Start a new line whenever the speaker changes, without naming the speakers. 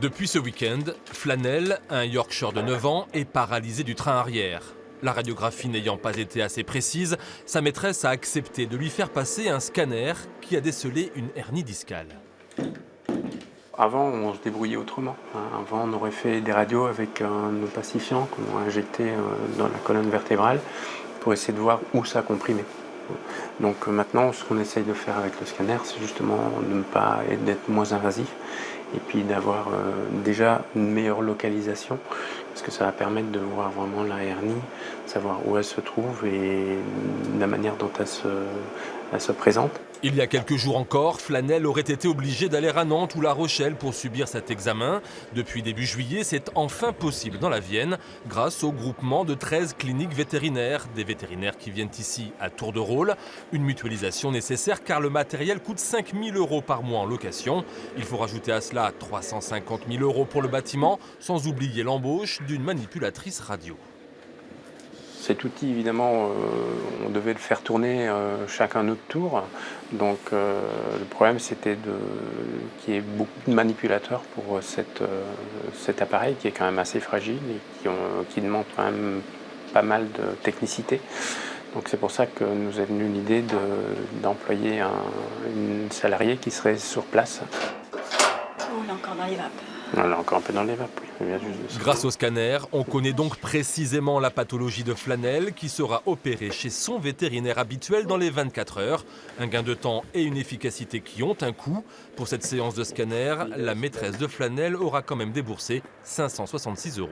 Depuis ce week-end, Flanel, un Yorkshire de 9 ans, est paralysé du train arrière. La radiographie n'ayant pas été assez précise, sa maîtresse a accepté de lui faire passer un scanner qui a décelé une hernie discale.
Avant, on se débrouillait autrement. Avant, on aurait fait des radios avec un opacifiant qu'on injectait dans la colonne vertébrale pour essayer de voir où ça comprimait. Donc maintenant, ce qu'on essaye de faire avec le scanner, c'est justement de ne pas d'être moins invasif et puis d'avoir déjà une meilleure localisation, parce que ça va permettre de voir vraiment la hernie, savoir où elle se trouve et la manière dont elle se présente.
Il y a quelques jours encore, Flanel aurait été obligé d'aller à Nantes ou La Rochelle pour subir cet examen. Depuis début juillet, c'est enfin possible dans la Vienne, grâce au groupement de 13 cliniques vétérinaires. Des vétérinaires qui viennent ici à tour de rôle. Une mutualisation nécessaire car le matériel coûte 5 000 € par mois en location. Il faut rajouter à cela 350 000 € pour le bâtiment, sans oublier l'embauche d'une manipulatrice radio.
Cet outil, évidemment, on devait le faire tourner chacun notre tour. Donc le problème, c'était qu'il y ait beaucoup de manipulateurs pour cet appareil qui est quand même assez fragile et qui demande quand même pas mal de technicité. Donc c'est pour ça que nous est venue l'idée d'employer une salariée qui serait sur place.
Oh, on est encore dans les vapes.
On est encore un peu dans les vapes, oui.
Grâce au scanner, on connaît donc précisément la pathologie de Flanel qui sera opérée chez son vétérinaire habituel dans les 24 heures. Un gain de temps et une efficacité qui ont un coût. Pour cette séance de scanner, la maîtresse de Flanel aura quand même déboursé 566 €.